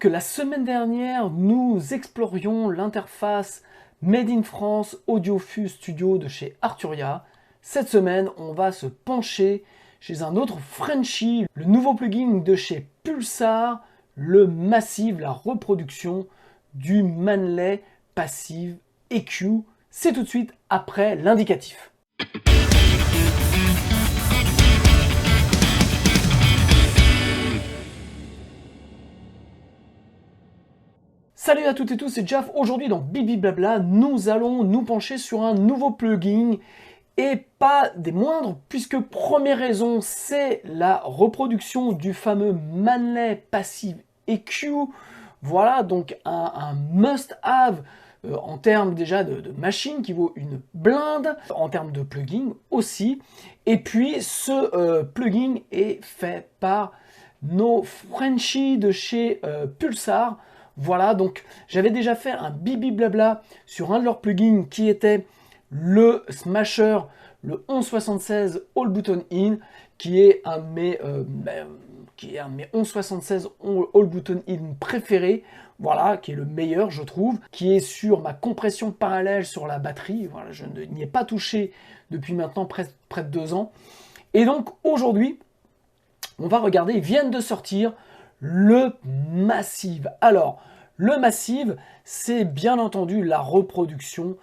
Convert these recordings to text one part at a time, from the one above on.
que la semaine dernière, nous explorions l'interface Made in France AudioFuse Studio de chez Arturia, cette semaine, on va se pencher chez un autre Frenchie, le nouveau plugin de chez Pulsar, le Massive, la reproduction du Manley Passive EQ. C'est tout de suite après l'indicatif. Salut à toutes et tous, c'est Jaf. Aujourd'hui dans Bibi Blabla, nous allons nous pencher sur un nouveau plugin et pas des moindres, puisque première raison, c'est la reproduction du fameux Manley Passive EQ. Voilà, donc un must-have en termes déjà de machine qui vaut une blinde, en termes de plugin aussi. Et puis ce plugin est fait par nos Frenchies de chez Pulsar. Voilà, donc j'avais déjà fait un Bibi Blabla sur un de leurs plugins qui était le Smasher, le 1176 All Button In, qui est un de mes 1176 All Button In préférés, voilà, qui est le meilleur je trouve, qui est sur ma compression parallèle sur la batterie, voilà, je n'y ai pas touché depuis maintenant près de 2 ans. Et donc aujourd'hui, on va regarder, ils viennent de sortir le Massive. Alors, le Massive, c'est bien entendu la reproduction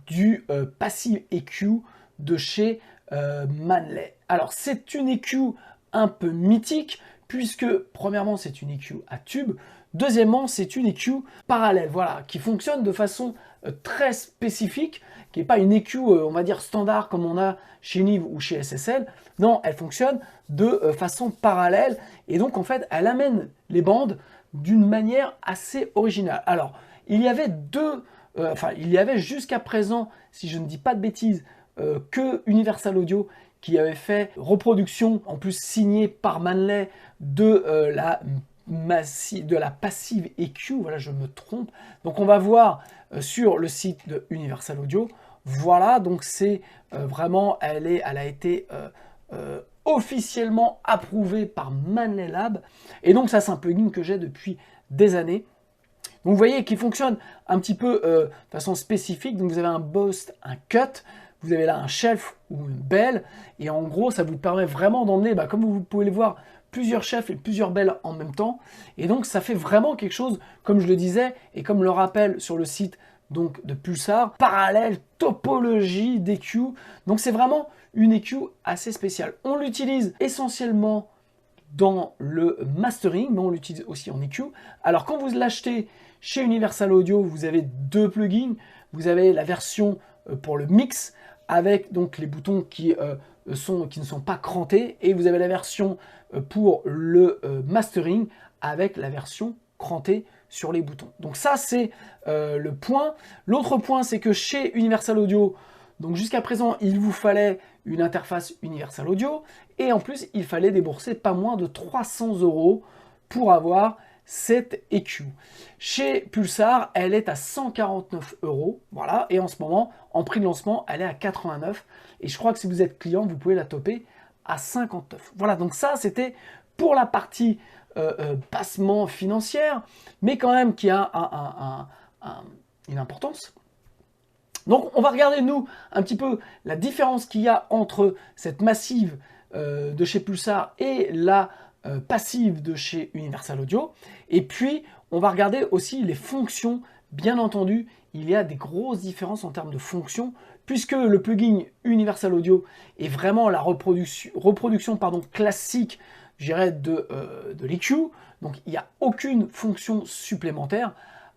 du Passive EQ de chez Manley. Alors, c'est une EQ un peu mythique, puisque, premièrement, c'est une EQ à tube. Deuxièmement, c'est une EQ parallèle, voilà, qui fonctionne de façon très spécifique, qui n'est pas une EQ, on va dire, standard comme on a chez Nive ou chez SSL. Non, elle fonctionne de façon parallèle, et donc, en fait, elle amène les bandes d'une manière assez originale. Alors, il y avait il y avait jusqu'à présent, si je ne dis pas de bêtises, que Universal Audio qui avait fait reproduction, en plus signée par Manley, de la Passive EQ, voilà, je me trompe. Donc on va voir sur le site de Universal Audio, voilà, donc c'est vraiment, elle a été officiellement approuvée par Manley Lab, et donc ça c'est un plugin que j'ai depuis des années. Donc vous voyez qu'il fonctionne un petit peu de façon spécifique, donc vous avez un boost, un cut, vous avez là un shelf ou une belle, et en gros ça vous permet vraiment d'emmener, comme vous pouvez le voir, plusieurs shelfs et plusieurs belles en même temps, et donc ça fait vraiment quelque chose, comme je le disais, et comme le rappelle sur le site donc de Pulsar, parallèle topologie d'EQ, donc c'est vraiment une EQ assez spéciale. On l'utilise essentiellement dans le mastering, mais on l'utilise aussi en EQ. Alors quand vous l'achetez chez Universal Audio, vous avez 2 plugins. Vous avez la version pour le mix, avec donc les boutons qui ne sont pas crantés, et vous avez la version pour le mastering, avec la version crantée sur les boutons. Donc ça c'est le point. L'autre point, c'est que chez Universal Audio, donc jusqu'à présent, il vous fallait une interface Universal Audio, et en plus, il fallait débourser pas moins de 300 € pour avoir cette EQ. Chez Pulsar, elle est à 149 €, voilà, et en ce moment, en prix de lancement, elle est à 89, et je crois que si vous êtes client, vous pouvez la toper à 59. Voilà, donc ça, c'était pour la partie bassement financière, mais quand même qui a une importance. Donc on va regarder nous un petit peu la différence qu'il y a entre cette Massive de chez Pulsar et la Passive de chez Universal Audio. Et puis on va regarder aussi les fonctions. Bien entendu, il y a des grosses différences en termes de fonctions, puisque le plugin Universal Audio est vraiment la reproduction classique, je dirais, de l'EQ. Donc il n'y a aucune fonction supplémentaire.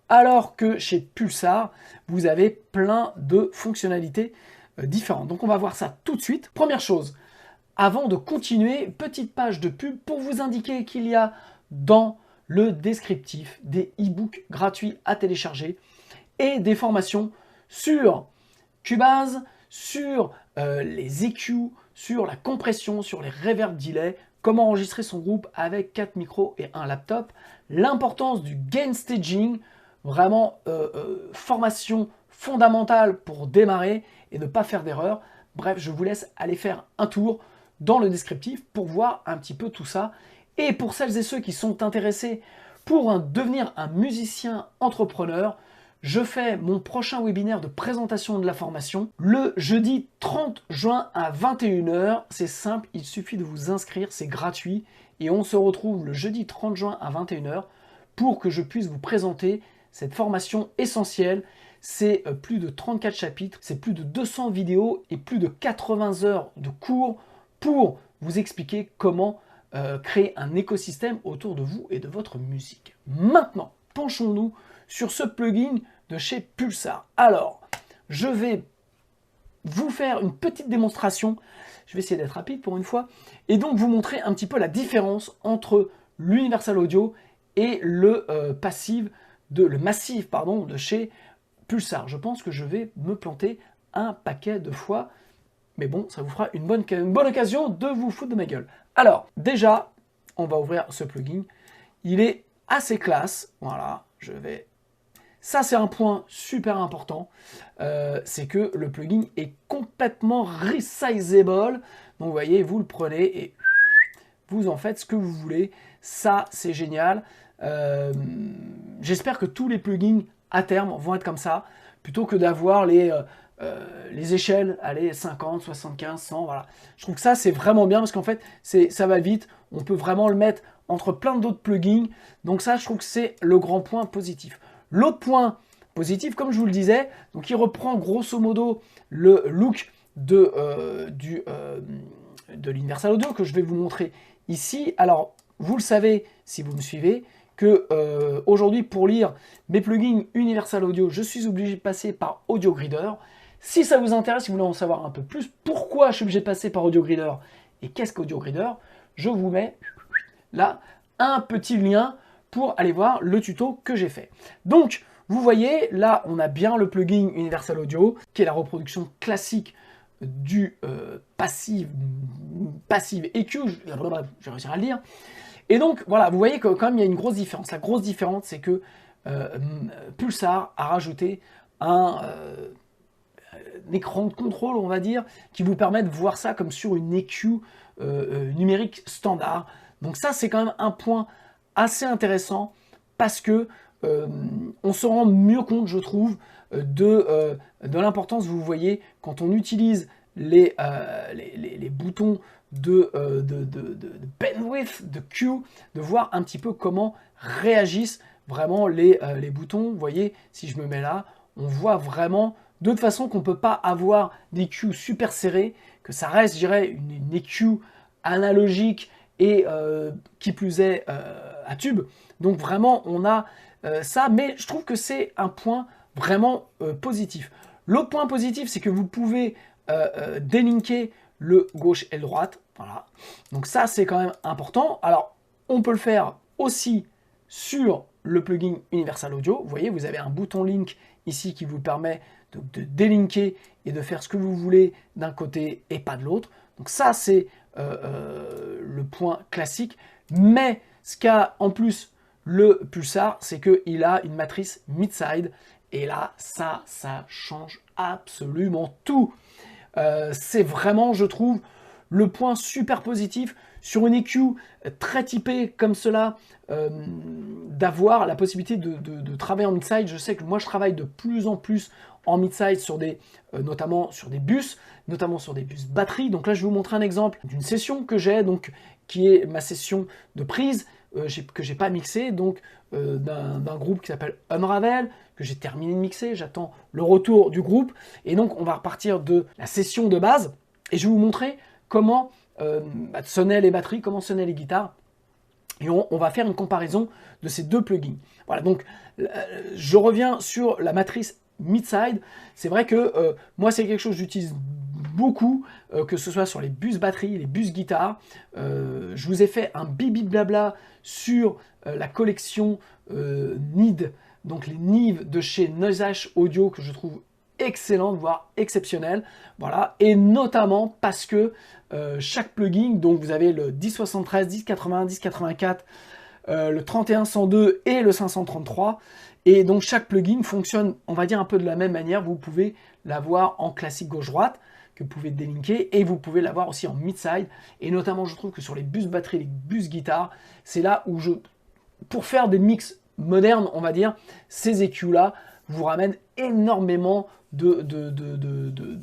Alors que chez Pulsar, vous avez plein de fonctionnalités différentes. Donc on va voir ça tout de suite. Première chose, avant de continuer, petite page de pub pour vous indiquer qu'il y a dans le descriptif des e-books gratuits à télécharger et des formations sur Cubase, sur les EQ, sur la compression, sur les reverb delay, comment enregistrer son groupe avec 4 micros et un laptop, l'importance du gain staging, vraiment formation fondamentale pour démarrer et ne pas faire d'erreur. Bref, je vous laisse aller faire un tour dans le descriptif pour voir un petit peu tout ça. Et pour celles et ceux qui sont intéressés Pour devenir un musicien entrepreneur, je fais mon prochain webinaire de présentation de la formation le jeudi 30 juin à 21 h. C'est simple, il suffit de vous inscrire, c'est gratuit. Et on se retrouve le jeudi 30 juin à 21 h pour que je puisse vous présenter cette formation essentielle. C'est plus de 34 chapitres, c'est plus de 200 vidéos et plus de 80 heures de cours pour vous expliquer comment créer un écosystème autour de vous et de votre musique. Maintenant, penchons-nous sur ce plugin de chez Pulsar. Alors, je vais vous faire une petite démonstration. Je vais essayer d'être rapide pour une fois. Et donc, vous montrer un petit peu la différence entre l'Universal Audio et le Massive de chez Pulsar. Je pense que je vais me planter un paquet de fois. Mais bon, ça vous fera une bonne occasion de vous foutre de ma gueule. Alors, déjà, on va ouvrir ce plugin. Il est assez classe. Voilà, je vais... Ça, c'est un point super important. C'est que le plugin est complètement resizable. Donc, vous voyez, vous le prenez et vous en faites ce que vous voulez. Ça, c'est génial. J'espère que tous les plugins, à terme, vont être comme ça. Plutôt que d'avoir les échelles, allez, 50, 75, 100, voilà. Je trouve que ça, c'est vraiment bien parce qu'en fait, ça va vite. On peut vraiment le mettre entre plein d'autres plugins. Donc ça, je trouve que c'est le grand point positif. L'autre point positif, comme je vous le disais, donc il reprend grosso modo le look de l'Universal Audio que je vais vous montrer ici. Alors, vous le savez si vous me suivez, que aujourd'hui, pour lire mes plugins Universal Audio, je suis obligé de passer par AudioGreeder. Si ça vous intéresse, si vous voulez en savoir un peu plus, pourquoi je suis obligé de passer par AudioGreeder et qu'est-ce qu'AudioGreeder, je vous mets là un petit lien pour aller voir le tuto que j'ai fait. Donc, vous voyez, là, on a bien le plugin Universal Audio, qui est la reproduction classique du Passive EQ, je vais réussir à le dire. Et donc, voilà, vous voyez que quand même, il y a une grosse différence. La grosse différence, c'est que Pulsar a rajouté un écran de contrôle, on va dire, qui vous permet de voir ça comme sur une EQ numérique standard. Donc ça, c'est quand même un point assez intéressant parce que on se rend mieux compte, je trouve, de l'importance, vous voyez, quand on utilise les boutons de bandwidth, de Q, de voir un petit peu comment réagissent vraiment les boutons. Vous voyez, si je me mets là, on voit vraiment de toute façon qu'on ne peut pas avoir des Q super serrés, que ça reste, je dirais, une EQ analogique et qui plus est à tube. Donc vraiment, on a ça, mais je trouve que c'est un point vraiment positif. L'autre point positif, c'est que vous pouvez délinker le gauche et le droite. Voilà. Donc ça, c'est quand même important. Alors, on peut le faire aussi sur le plugin Universal Audio. Vous voyez, vous avez un bouton link ici qui vous permet de délinker et de faire ce que vous voulez d'un côté et pas de l'autre. Donc ça, c'est le point classique. Mais ce qu'a en plus le Pulsar, c'est qu'il a une matrice mid-side. Et là, ça change absolument tout. C'est vraiment, je trouve, le point super positif sur une EQ très typée comme cela, d'avoir la possibilité de travailler en mid-side. Je sais que moi, je travaille de plus en plus en mid-side sur notamment sur des bus, notamment sur des bus batterie. Donc là, je vais vous montrer un exemple d'une session que j'ai, donc qui est ma session de prise que j'ai pas mixé, donc d'un groupe qui s'appelle Unravel, que j'ai terminé de mixer. J'attends le retour du groupe et donc on va repartir de la session de base et je vais vous montrer comment sonnaient les batteries, comment sonnaient les guitares. Et on va faire une comparaison de ces deux plugins. Voilà, donc je reviens sur la matrice mid-side. C'est vrai que moi, c'est quelque chose que j'utilise beaucoup, que ce soit sur les bus batterie, les bus guitare. Je vous ai fait un bibi blabla sur la collection NID, donc les NIV de chez Noisehash Audio, que je trouve excellente, voire exceptionnelle. Voilà, et notamment parce que chaque plugin, donc vous avez le 1073, 1080, 1084, le 3102 et le 533, et donc chaque plugin fonctionne, on va dire, un peu de la même manière. Vous pouvez l'avoir en classique gauche-droite, que vous pouvez délinker, et vous pouvez l'avoir aussi en mid-side, et notamment je trouve que sur les bus batterie, les bus guitare, c'est là où pour faire des mix modernes, on va dire, ces EQ-là vous ramènent énormément de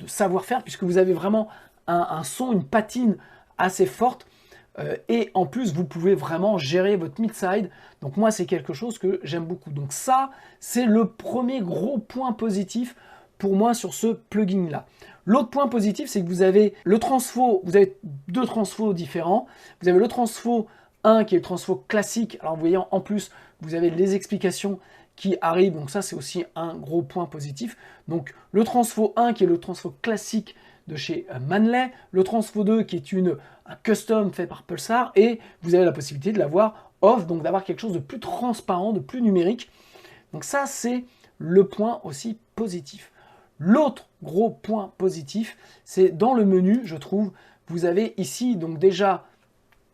savoir-faire, puisque vous avez vraiment un son, une patine assez forte. Et en plus, vous pouvez vraiment gérer votre mid-side. Donc moi, c'est quelque chose que j'aime beaucoup. Donc ça, c'est le premier gros point positif pour moi sur ce plugin-là. L'autre point positif, c'est que vous avez le transfo, vous avez deux transfos différents. Vous avez le transfo 1 qui est le transfo classique. Alors vous voyez, en plus, vous avez les explications qui arrivent. Donc ça, c'est aussi un gros point positif. Donc le transfo 1 qui est le transfo classique de chez Manley, le transfo 2 qui est un custom fait par Pulsar, et vous avez la possibilité de l'avoir off, donc d'avoir quelque chose de plus transparent, de plus numérique. Donc ça, c'est le point aussi positif. L'autre gros point positif, c'est dans le menu, je trouve, vous avez ici, donc déjà,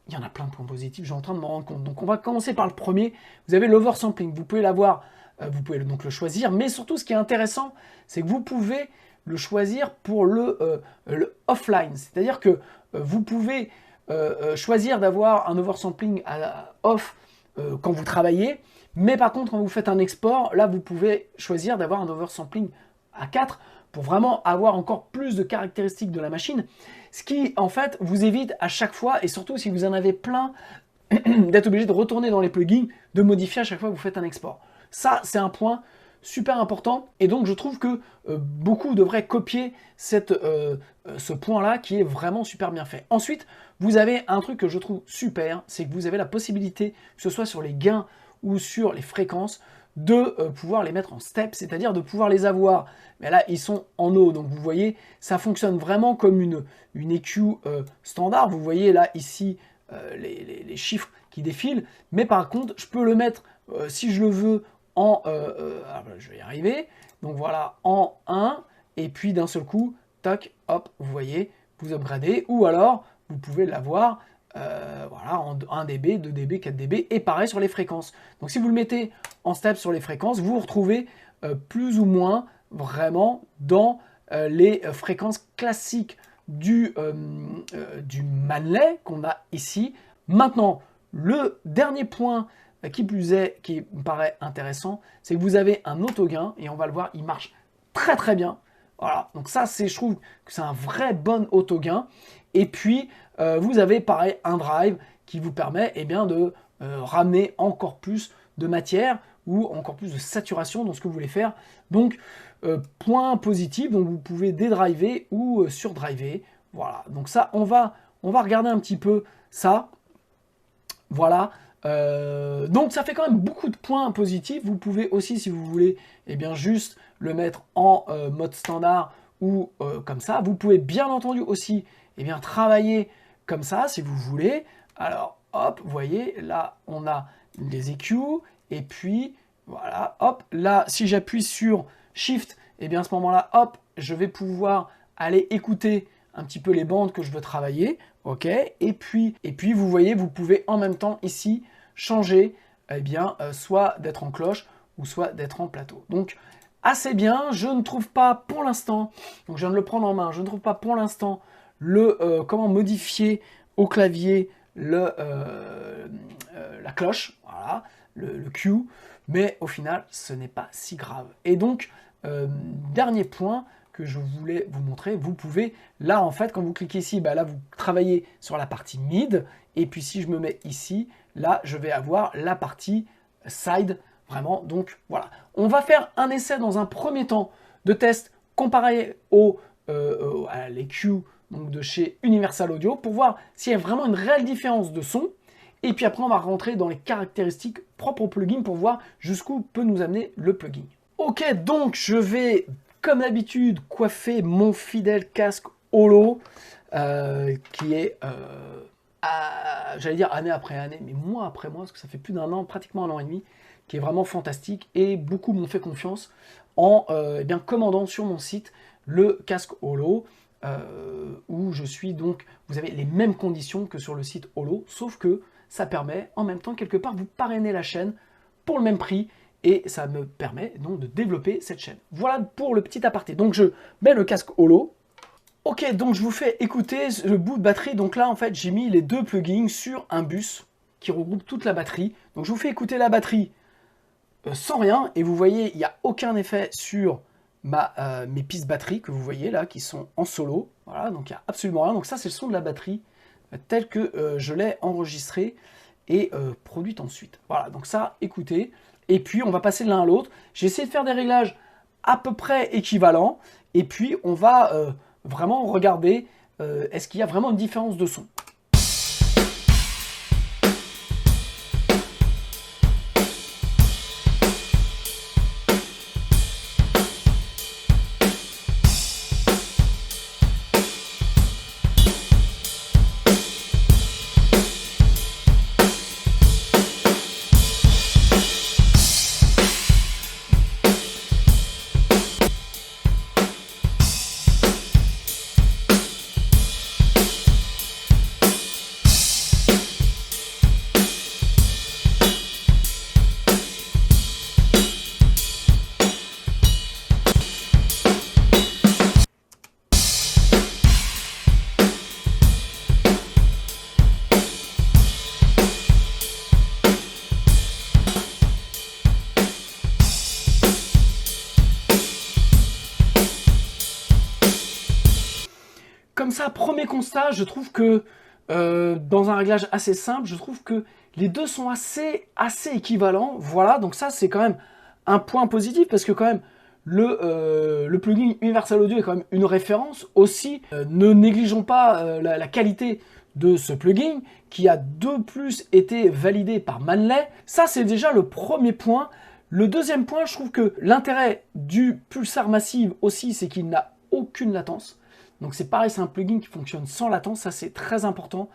il y en a plein de points positifs, je suis en train de m'en rendre compte. Donc on va commencer par le premier, vous avez l'oversampling, vous pouvez l'avoir, vous pouvez donc le choisir, mais surtout ce qui est intéressant, c'est que vous pouvez le choisir pour le offline, c'est-à-dire que vous pouvez choisir d'avoir un oversampling off quand vous travaillez, mais par contre quand vous faites un export, là vous pouvez choisir d'avoir un oversampling à 4 pour vraiment avoir encore plus de caractéristiques de la machine, ce qui en fait vous évite à chaque fois, et surtout si vous en avez plein, d'être obligé de retourner dans les plugins, de modifier à chaque fois que vous faites un export. Ça, c'est un point super important, et donc je trouve que beaucoup devraient copier ce point-là qui est vraiment super bien fait. Ensuite, vous avez un truc que je trouve super, c'est que vous avez la possibilité, que ce soit sur les gains ou sur les fréquences, de pouvoir les mettre en step, c'est-à-dire de pouvoir les avoir. Mais là, ils sont en haut, donc vous voyez, ça fonctionne vraiment comme une EQ standard. Vous voyez là, ici, les chiffres qui défilent, mais par contre, je peux le mettre, si je le veux, en, je vais y arriver, donc voilà, en 1, et puis d'un seul coup, tac, hop, vous voyez, vous upgradez, ou alors, vous pouvez l'avoir, voilà, en 1 dB, 2 dB, 4 dB, et pareil sur les fréquences. Donc si vous le mettez en step sur les fréquences, vous vous retrouvez plus ou moins vraiment dans les fréquences classiques du Manley qu'on a ici. Maintenant, le dernier point qui me paraît intéressant, c'est que vous avez un autogain, et on va le voir, il marche très très bien. Voilà, donc ça, je trouve que c'est un vrai bon autogain. Et puis, vous avez pareil un drive qui vous permet bien, de ramener encore plus de matière ou encore plus de saturation dans ce que vous voulez faire. Donc, point positif, donc vous pouvez dédriver ou surdriver. Voilà, donc ça, on va regarder un petit peu ça. Voilà. Donc ça fait quand même beaucoup de points positifs. Vous pouvez aussi, si vous voulez, juste le mettre en mode standard ou comme ça. Vous pouvez bien entendu aussi travailler comme ça si vous voulez. Alors hop, vous voyez, là on a les EQ, et puis voilà, hop, là si j'appuie sur Shift, à ce moment-là, hop, je vais pouvoir aller écouter un petit peu les bandes que je veux travailler, ok, et puis vous voyez, vous pouvez en même temps ici changer, soit d'être en cloche ou soit d'être en plateau. Donc assez bien, je ne trouve pas pour l'instant, donc je viens de le prendre en main, je ne trouve pas pour l'instant comment modifier au clavier la cloche, voilà, le Q, mais au final ce n'est pas si grave. Et donc dernier point que je voulais vous montrer, vous pouvez, là en fait, quand vous cliquez ici, là vous travaillez sur la partie mid, et puis si je me mets ici, là je vais avoir la partie side, vraiment, donc voilà. On va faire un essai dans un premier temps de test comparé à l'EQ de chez Universal Audio, pour voir s'il y a vraiment une réelle différence de son, et puis après on va rentrer dans les caractéristiques propres au plugin pour voir jusqu'où peut nous amener le plugin. Ok, donc je vais comme d'habitude coiffer mon fidèle casque Holo qui est, j'allais dire année après année, mais mois après mois, parce que ça fait plus d'un an, pratiquement un an et demi, qui est vraiment fantastique, et beaucoup m'ont fait confiance en commandant sur mon site le casque Holo, où je suis donc, vous avez les mêmes conditions que sur le site Holo, sauf que ça permet en même temps quelque part vous parrainer la chaîne pour le même prix, et ça me permet donc de développer cette chaîne. Voilà pour le petit aparté. Donc je mets le casque Holo. Ok, donc je vous fais écouter le bout de batterie. Donc là en fait j'ai mis les deux plugins sur un bus qui regroupe toute la batterie. Donc je vous fais écouter la batterie sans rien, et vous voyez, il n'y a aucun effet sur mes pistes batterie que vous voyez là, qui sont en solo. Voilà, donc il n'y a absolument rien. Donc ça, c'est le son de la batterie tel que je l'ai enregistré et produite ensuite. Voilà, donc ça, écoutez. Et puis, on va passer de l'un à l'autre. J'ai essayé de faire des réglages à peu près équivalents. Et puis, on va vraiment regarder est-ce qu'il y a vraiment une différence de son. Comme ça, premier constat, je trouve que dans un réglage assez simple, je trouve que les deux sont assez équivalents. Voilà, donc ça c'est quand même un point positif parce que quand même le plugin Universal Audio est quand même une référence. Aussi, ne négligeons pas la qualité de ce plugin qui a de plus été validé par Manley. Ça c'est déjà le premier point. Le deuxième point, je trouve que l'intérêt du Pulsar Massive aussi, c'est qu'il n'a aucune latence. Donc c'est pareil, c'est un plugin qui fonctionne sans latence, ça c'est très important,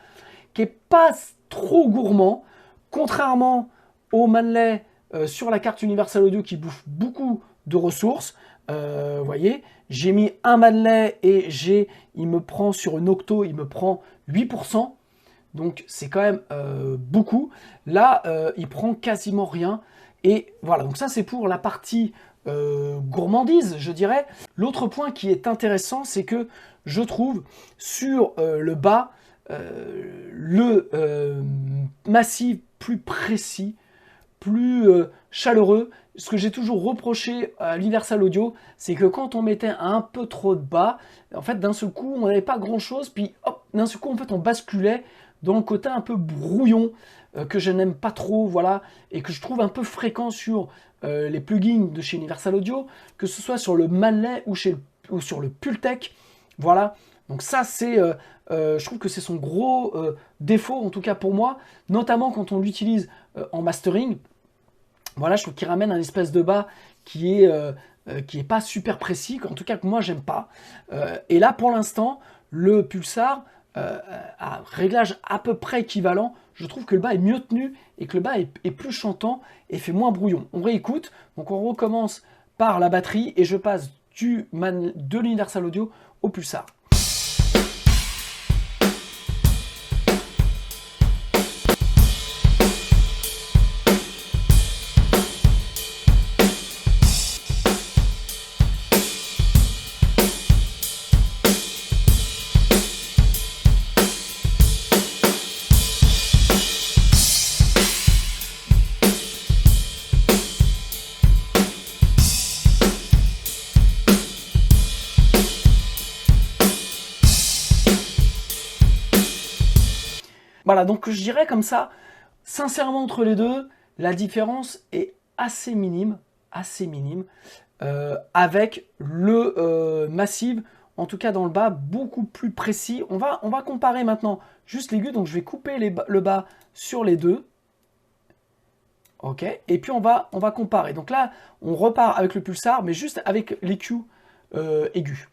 qui n'est pas trop gourmand, contrairement au Manley sur la carte Universal Audio qui bouffe beaucoup de ressources. Vous voyez, j'ai mis un Manley et il me prend sur une octo, il me prend 8%, donc c'est quand même beaucoup. Là, il prend quasiment rien. Et voilà, donc ça c'est pour la partie gourmandise, je dirais. L'autre point qui est intéressant, c'est que je trouve sur le bas, Massive plus précis, plus chaleureux. Ce que j'ai toujours reproché à l'Universal Audio, c'est que quand on mettait un peu trop de bas, en fait d'un seul coup on n'avait pas grand chose, puis hop, d'un seul coup en fait on basculait dans le côté un peu brouillon, que je n'aime pas trop, voilà, et que je trouve un peu fréquent sur les plugins de chez Universal Audio, que ce soit sur le Manley ou sur le Pultec, voilà. Donc ça c'est, je trouve que c'est son gros défaut, en tout cas pour moi, notamment quand on l'utilise en mastering. Voilà, je trouve qu'il ramène un espèce de bas qui est pas super précis, en tout cas que moi j'aime pas. Et là pour l'instant, le Pulsar, à réglage à peu près équivalent, je trouve que le bas est mieux tenu et que le bas est plus chantant et fait moins brouillon. On réécoute, donc on recommence par la batterie et je passe de l'Universal Audio au Pulsar. Voilà, donc je dirais comme ça, sincèrement entre les deux, la différence est assez minime, avec le Massive, en tout cas dans le bas, beaucoup plus précis. On va comparer maintenant juste l'aigu, donc je vais couper le bas sur les deux. Ok, et puis on va comparer. Donc là, on repart avec le Pulsar, mais juste avec l'EQ aigu.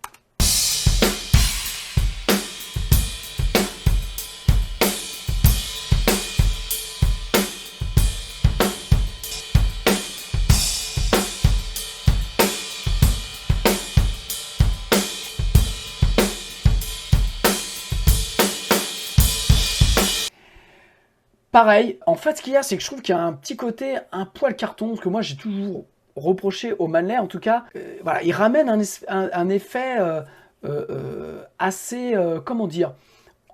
Pareil, en fait, ce qu'il y a, c'est que je trouve qu'il y a un petit côté un poil carton, ce que moi j'ai toujours reproché au Manley, en tout cas. Voilà, il ramène un effet assez, comment dire,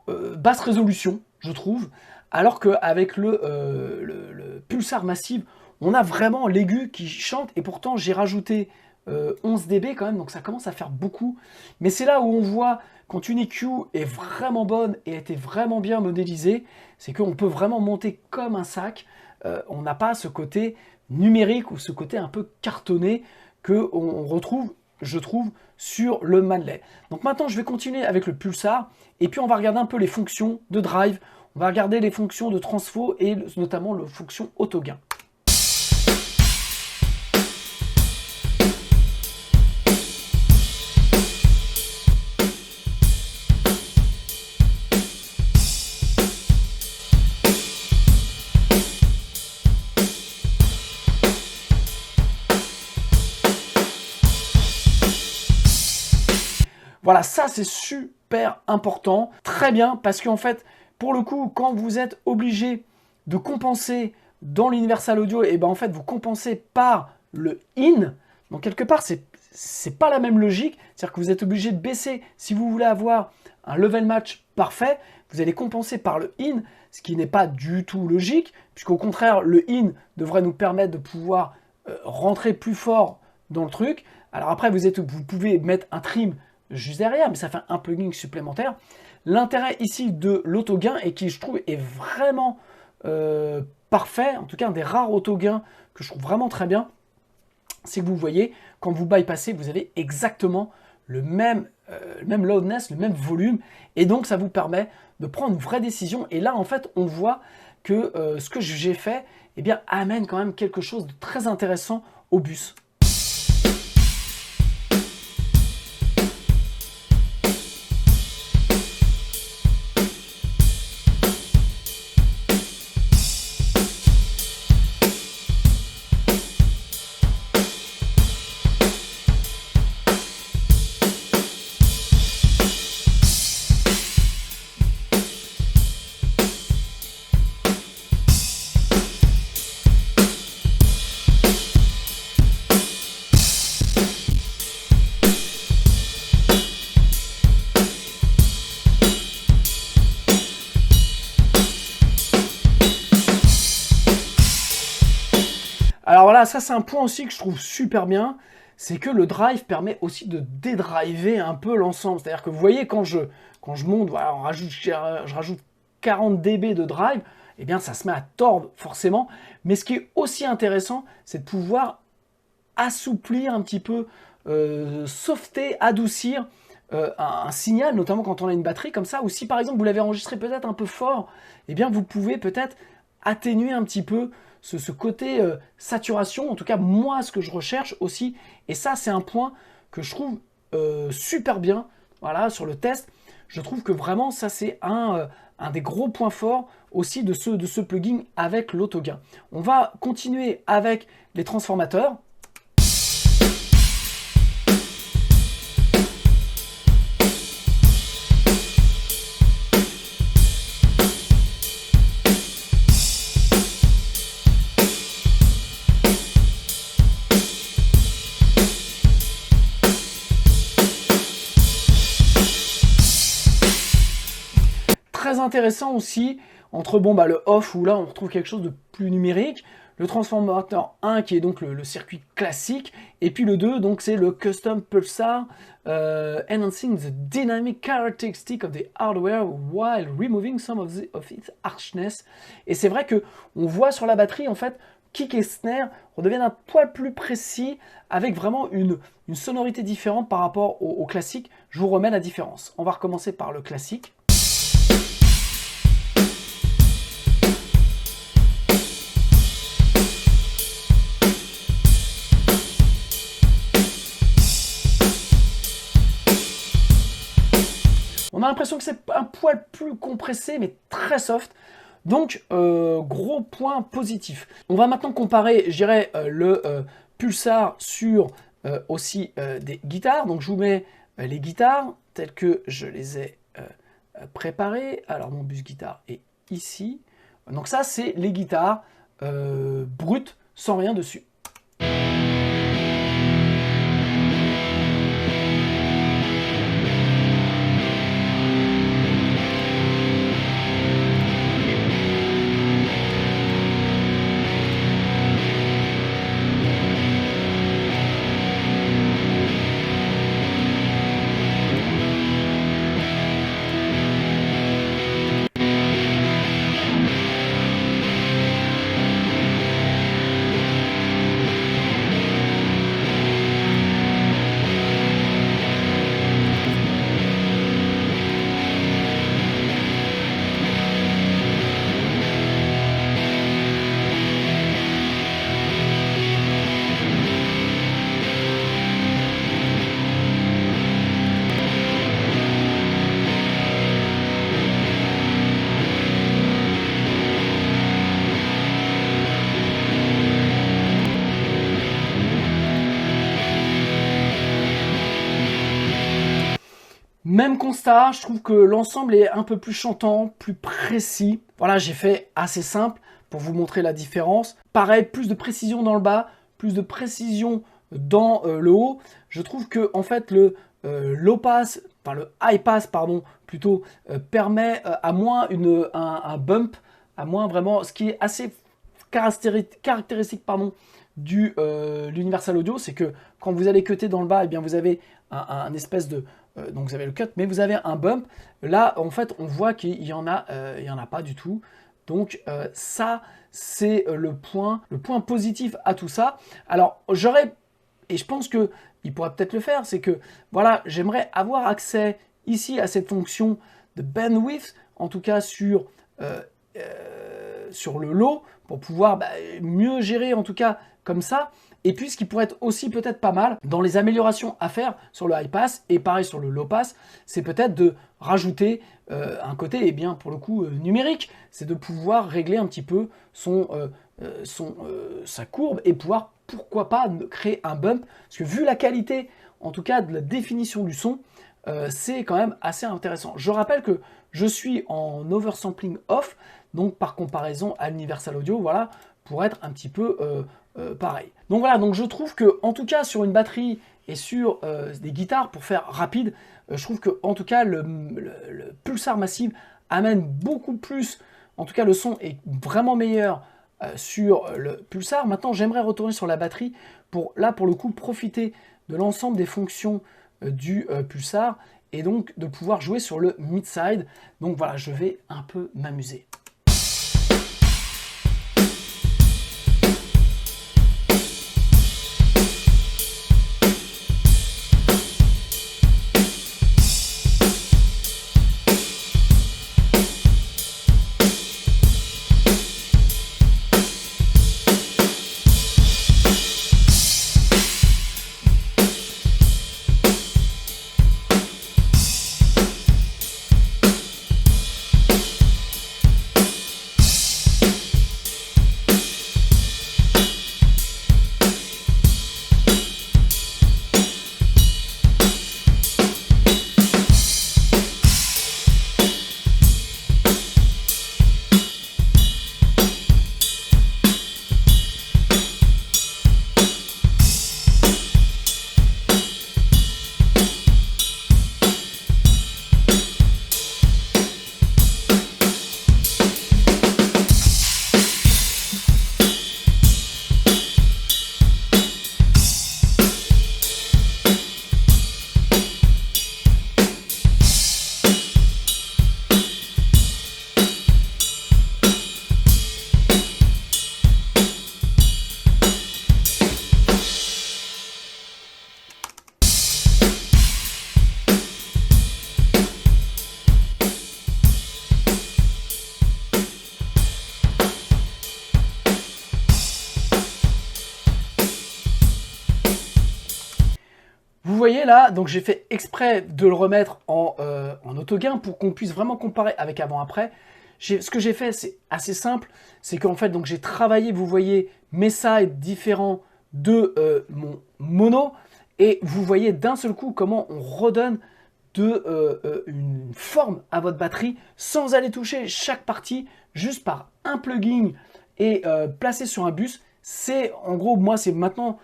basse résolution, je trouve, alors qu'avec le Pulsar Massive, on a vraiment l'aigu qui chante, et pourtant j'ai rajouté 11 dB quand même, donc ça commence à faire beaucoup. Mais c'est là où on voit, quand une EQ est vraiment bonne et a été vraiment bien modélisée, c'est qu'on peut vraiment monter comme un sac. On n'a pas ce côté numérique ou ce côté un peu cartonné qu'on retrouve, je trouve, sur le Manley. Donc maintenant, je vais continuer avec le Pulsar, et puis on va regarder un peu les fonctions de drive, on va regarder les fonctions de transfo, et notamment les fonctions autogain. Voilà, ça c'est super important, très bien, parce qu'en fait, pour le coup, quand vous êtes obligé de compenser dans l'Universal Audio, et ben en fait, vous compensez par le in, donc quelque part, c'est pas la même logique, c'est-à-dire que vous êtes obligé de baisser, si vous voulez avoir un level match parfait, vous allez compenser par le in, ce qui n'est pas du tout logique, puisqu'au contraire, le in devrait nous permettre de pouvoir rentrer plus fort dans le truc. Alors après, vous pouvez mettre un trim juste derrière, mais ça fait un plugin supplémentaire. L'intérêt ici de l'autogain, et qui je trouve est vraiment parfait, en tout cas un des rares autogains que je trouve vraiment très bien, c'est que vous voyez, quand vous bypassez, vous avez exactement le même loudness, le même volume, et donc ça vous permet de prendre une vraie décision. Et là, en fait, on voit que ce que j'ai fait, eh bien, amène quand même quelque chose de très intéressant au bus. Alors voilà, ça c'est un point aussi que je trouve super bien, c'est que le drive permet aussi de dédriver un peu l'ensemble. C'est-à-dire que vous voyez, quand je monte, voilà, je rajoute 40 dB de drive, eh bien ça se met à tordre forcément. Mais ce qui est aussi intéressant, c'est de pouvoir assouplir un petit peu, softer, adoucir un signal, notamment quand on a une batterie comme ça, ou si par exemple vous l'avez enregistré peut-être un peu fort, eh bien vous pouvez peut-être atténuer un petit peu ce côté saturation, en tout cas moi ce que je recherche aussi, et ça c'est un point que je trouve super bien, voilà, sur le test. Je trouve que vraiment ça c'est un des gros points forts aussi de ce plugin avec l'autogain. On va continuer avec les transformateurs. Très intéressant aussi, entre le off, où là on retrouve quelque chose de plus numérique, le transformateur 1 qui est donc le circuit classique, et puis le 2, donc c'est le Custom Pulsar, enhancing the dynamic characteristic of the hardware while removing some of its harshness. Et c'est vrai que on voit sur la batterie, en fait, kick et snare redeviennent un poil plus précis, avec vraiment une sonorité différente par rapport au classique. Je vous remets la différence. On va recommencer par le classique. On a l'impression que c'est un poil plus compressé, mais très soft. Donc, gros point positif. On va maintenant comparer, je dirais, le Pulsar sur aussi des guitares. Donc, je vous mets les guitares telles que je les ai préparées. Alors, mon bus guitare est ici. Donc ça, c'est les guitares brutes, sans rien dessus. Même constat, je trouve que l'ensemble est un peu plus chantant, plus précis. Voilà, j'ai fait assez simple pour vous montrer la différence. Pareil, plus de précision dans le bas, plus de précision dans le haut. Je trouve que en fait le low pass, enfin le high pass pardon, plutôt permet à moins un bump, à moins vraiment, ce qui est assez caractéristique pardon, du l'Universal Audio, c'est que quand vous allez cutter dans le bas, eh bien vous avez un espèce de donc vous avez le cut, mais vous avez un bump. Là, en fait, on voit qu'il y en a pas du tout. Donc ça, c'est le point positif à tout ça. Alors j'aurais, et je pense que il pourrait peut-être le faire, c'est que voilà, j'aimerais avoir accès ici à cette fonction de bandwidth, en tout cas sur le low, pour pouvoir mieux gérer en tout cas comme ça. Et puis ce qui pourrait être aussi peut-être pas mal dans les améliorations à faire sur le high pass et pareil sur le low pass, c'est peut-être de rajouter un côté, eh bien pour le coup numérique, c'est de pouvoir régler un petit peu sa courbe et pouvoir, pourquoi pas, créer un bump, parce que vu la qualité en tout cas de la définition du son, c'est quand même assez intéressant. Je rappelle que je suis en oversampling off, donc par comparaison à l'Universal Audio, voilà, pour être un petit peu pareil. Donc voilà, donc je trouve que en tout cas sur une batterie et sur des guitares, pour faire rapide, je trouve que en tout cas le Pulsar Massive amène beaucoup plus, en tout cas le son est vraiment meilleur sur le Pulsar. Maintenant j'aimerais retourner sur la batterie pour le coup profiter de l'ensemble des fonctions du Pulsar et donc de pouvoir jouer sur le mid-side. Donc voilà, je vais un peu m'amuser. Vous voyez là, donc j'ai fait exprès de le remettre en autogain pour qu'on puisse vraiment comparer avec avant-après. Ce que j'ai fait, c'est assez simple, c'est qu'en fait, donc j'ai travaillé, vous voyez, mes sides différents de mon mono, et vous voyez d'un seul coup comment on redonne une forme à votre batterie sans aller toucher chaque partie, juste par un plugin et placé sur un bus. C'est en gros, moi, c'est maintenant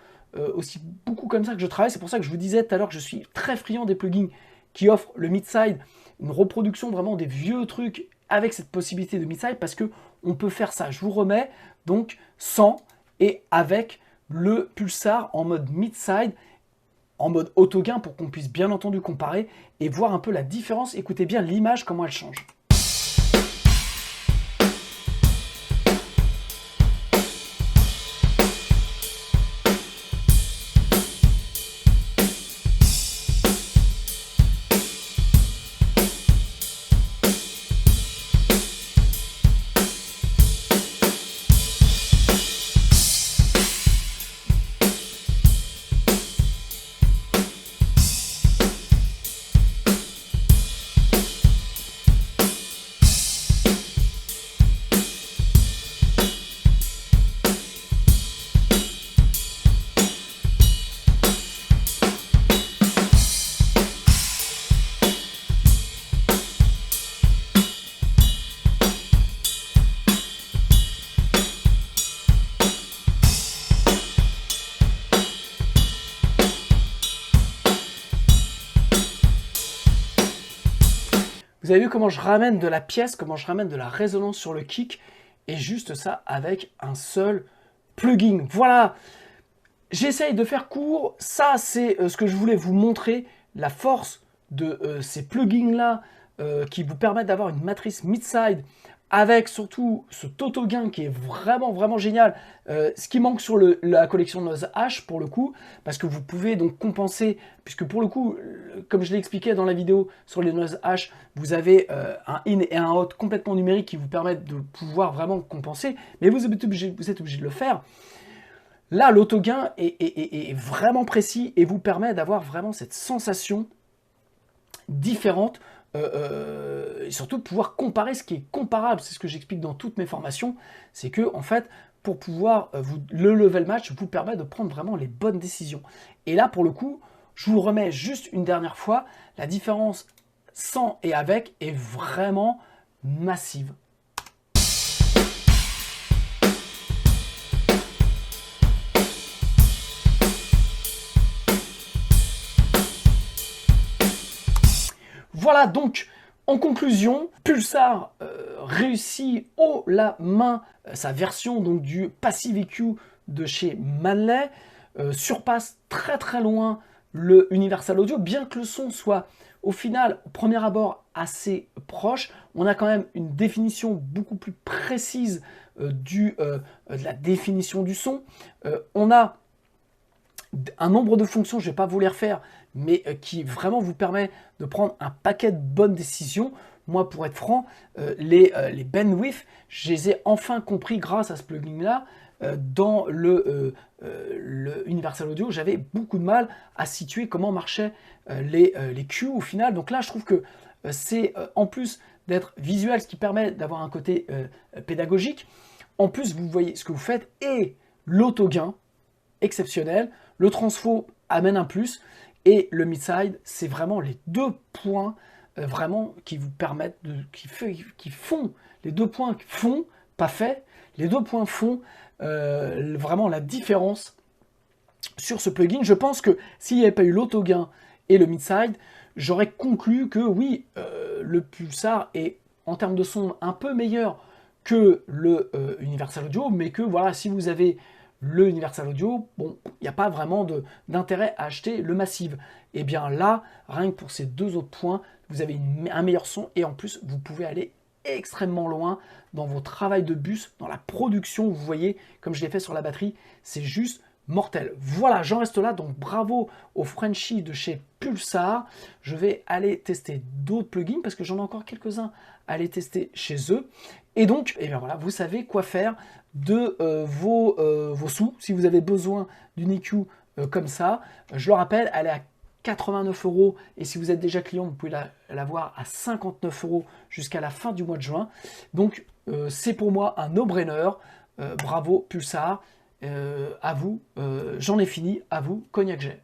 aussi beaucoup comme ça que je travaille. C'est pour ça que je vous disais tout à l'heure que je suis très friand des plugins qui offrent le mid-side, une reproduction vraiment des vieux trucs avec cette possibilité de mid-side, parce que on peut faire ça. Je vous remets donc sans et avec le Pulsar en mode mid-side, en mode autogain, pour qu'on puisse bien entendu comparer et voir un peu la différence. Écoutez bien l'image, comment elle change. Vous avez vu comment je ramène de la pièce, comment je ramène de la résonance sur le kick, et juste ça avec un seul plugin. Voilà, j'essaye de faire court. Ça, c'est ce que je voulais vous montrer, la force de ces plugins-là qui vous permettent d'avoir une matrice mid-side avec surtout ce Toto gain qui est vraiment vraiment génial. Ce qui manque sur la collection Noise H pour le coup, parce que vous pouvez donc compenser, puisque pour le coup, comme je l'ai expliqué dans la vidéo sur les Noise H, vous avez un in et un out complètement numérique qui vous permettent de pouvoir vraiment compenser, mais vous êtes obligé de le faire. Là, l'autogain est vraiment précis et vous permet d'avoir vraiment cette sensation différente et surtout pouvoir comparer ce qui est comparable. C'est ce que j'explique dans toutes mes formations. C'est que, en fait, pour pouvoir, le level match vous permet de prendre vraiment les bonnes décisions. Et là, pour le coup, je vous le remets juste une dernière fois. La différence sans et avec est vraiment massive. Voilà donc, en conclusion, Pulsar réussit haut la main sa version donc, du Passive EQ de chez Manley, surpasse très très loin le Universal Audio, bien que le son soit au final, au premier abord, assez proche. On a quand même une définition beaucoup plus précise de la définition du son. On a un nombre de fonctions, je ne vais pas vous les refaire, mais qui vraiment vous permet de prendre un paquet de bonnes décisions. Moi, pour être franc, les bandwidth, je les ai enfin compris grâce à ce plugin-là. Dans le Universal Audio, j'avais beaucoup de mal à situer comment marchaient les Q au final. Donc là, je trouve que c'est en plus d'être visuel, ce qui permet d'avoir un côté pédagogique. En plus, vous voyez ce que vous faites et l'autogain exceptionnel. Le transfo amène un plus et le mid-side, c'est vraiment les deux points vraiment qui vous permettent qui font, les deux points font, pas fait, les deux points font vraiment la différence sur ce plugin. Je pense que s'il n'y avait pas eu l'autogain et le mid-side, j'aurais conclu que oui, le Pulsar est en termes de son un peu meilleur que le Universal Audio, mais que voilà, si vous avez le Universal Audio, bon, il n'y a pas vraiment d'intérêt à acheter le Massive. Et bien là, rien que pour ces deux autres points, vous avez un meilleur son et en plus, vous pouvez aller extrêmement loin dans vos travails de bus, dans la production. Vous voyez, comme je l'ai fait sur la batterie, c'est juste mortel. Voilà, j'en reste là. Donc bravo aux Frenchies de chez Pulsar. Je vais aller tester d'autres plugins parce que j'en ai encore quelques-uns à aller tester chez eux. Et donc, eh bien voilà, vous savez quoi faire de vos sous. Si vous avez besoin d'une EQ comme ça, je le rappelle, elle est à 89 € et si vous êtes déjà client, vous pouvez l'avoir à 59 € jusqu'à la fin du mois de juin. Donc, c'est pour moi un no-brainer. Bravo Pulsar. À vous, j'en ai fini. À vous, Cognac Jet.